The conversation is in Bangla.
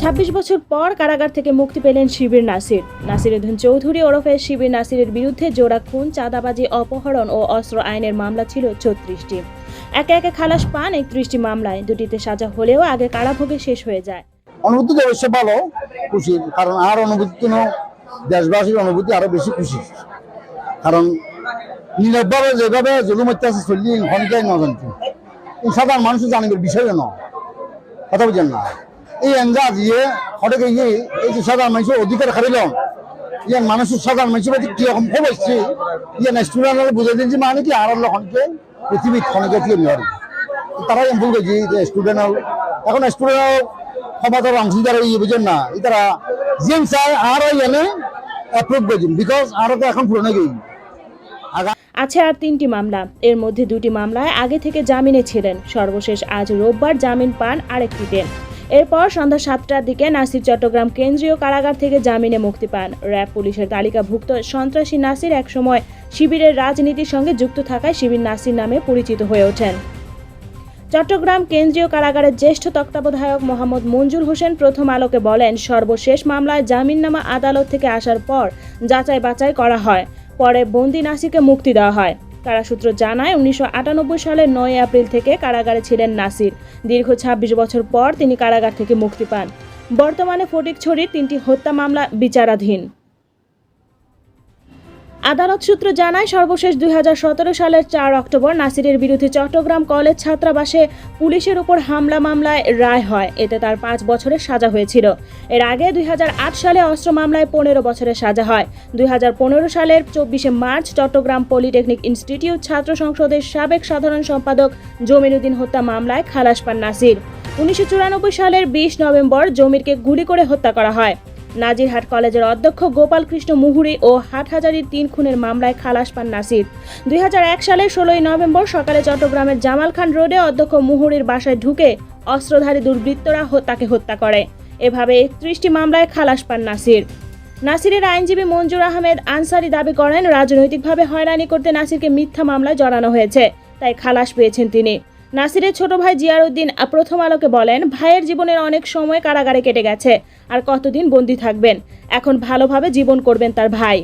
২৬ বছর পর কারাগার থেকে মুক্তি পেলেন শিবির নাসির। নাসিরউদ্দিন চৌধুরী ওরফে শিবির নাসিরের বিরুদ্ধে জোড়া খুন, চাঁদাবাজি, অপহরণ ও অস্ত্র আইনের মামলা ছিল ৩৬টি। একে একে খালাস পান ৩১টি মামলায়। দুটিতে সাজা হলেও আগে কারাভোগে শেষ হয়ে যায়। অনুভূতি অবশ্য ভালো, খুশি, কারণ আর অনুভূতি দেশবাসীর অনুভূতি আরো বেশি খুশি। কারণ নীরবভাবে যেভাবে জুলুম অত্যাচার চললি ঘনকাই নজনটি সাধারণ মানুষ জানিবার বিষয়ও নয়, কথা বুঝেন না। এই এনজাজ ইয়ে হঠাৎ গিয়ে এই যে সাধারণ মানুষের অধিকার হারিলাম ইয়ান মানুষের সাধারণ মানুষের প্রতি কিরকম ক্ষোভ আসছে ইয়ান স্টুডেন্ট বুঝে দিন যে মানে কি আর লক্ষণকে পৃথিবীর ক্ষণকে দিয়ে নেওয়ার তারা ভুল করছি যে স্টুডেন্ট এখন স্টুডেন্ট ক্ষমতার অংশীদার ইয়ে বুঝেন না তারা জিম চায় আর এনে অ্যাপ্রুভ করছেন বিকজ আরো তো এখন পুরনো গেই আছে আর ৩টি মামলা। এর মধ্যে 2টি মামলায় আগে থেকে জামিনে ছিলেন। সর্বশেষ আজ রোববার জামিন পান আরেকটিতে। এরপর সন্ধ্যা 7টার দিকে নাসির চট্টগ্রাম কেন্দ্রীয় কারাগার থেকে জামিনে মুক্তি পান। র্যাব পুলিশের তালিকাভুক্ত সন্ত্রাসী নাসির একসময় শিবিরের রাজনীতির সঙ্গে যুক্ত থাকায় শিবির নাসির নামে পরিচিত হয়ে ওঠেন। চট্টগ্রাম কেন্দ্রীয় কারাগারের জ্যেষ্ঠ তত্ত্বাবধায়ক মোহাম্মদ মঞ্জুর হোসেন প্রথম আলোকে বলেন, সর্বশেষ মামলায় জামিননামা আদালত থেকে আসার পর যাচাই বাছাই করা হয়। পরে বন্দি নাসিরকে মুক্তি দেওয়া হয়। কারাসূত্র জানায় 1998 সালের 9 এপ্রিল থেকে কারাগারে ছিলেন নাসির। দীর্ঘ 26 বছর পর তিনি কারাগার থেকে মুক্তি পান। বর্তমানে ফটিকছড়ির 3টি হত্যা মামলা বিচারাধীন। আদালত সূত্র জানায়, সর্বশেষ 2017 সালের 4 অক্টোবর নাসিরের বিরুদ্ধে চট্টগ্রাম কলেজ ছাত্রাবাসে পুলিশের উপর হামলা মামলায় রায় হয়। এতে তার 5 বছরের সাজা হয়েছিল। এর আগে 2008 সালে অস্ত্র মামলায় 15 বছরের সাজা হয়। 2015 সালের 24 মার্চ চট্টগ্রাম পলিটেকনিক ইনস্টিটিউট ছাত্র সংসদের সাবেক সাধারণ সম্পাদক জমিরুদ্দিন হত্যা মামলায় খালাস পান নাসির। 1994 সালের 20 নভেম্বর জমিরকে গুলি করে হত্যা করা হয়। নাজিরহাট কলেজের অধ্যক্ষ গোপাল কৃষ্ণ মুহুরী ও হাটহাজারীর 3 খুনের মামলায় খালাস পান নাসির। 2001 সালের 16 নভেম্বর সকালে চট্টগ্রামের জামাল খান রোডে অধ্যক্ষ মুহুরীর বাসায় ঢুকে অস্ত্রধারী দুর্বৃত্তরা তাকে হত্যা করে। এভাবে 31টি মামলায় খালাস পান নাসির। নাসিরের আইনজীবী মঞ্জুর আহমেদ আনসারি দাবি করেন, রাজনৈতিকভাবে হয়রানি করতে নাসিরকে মিথ্যা মামলায় জড়ানো হয়েছে, তাই খালাস পেয়েছেন তিনি। নাসিরের ছোট ভাই জিয়ারউদ্দিন প্রথম আলোকে বলেন, ভাইয়ের জীবনের অনেক সময় কারাগারে কেটে গেছে, আর কতদিন বন্দী থাকবেন। এখন ভালোভাবে জীবন করবেন তার ভাই।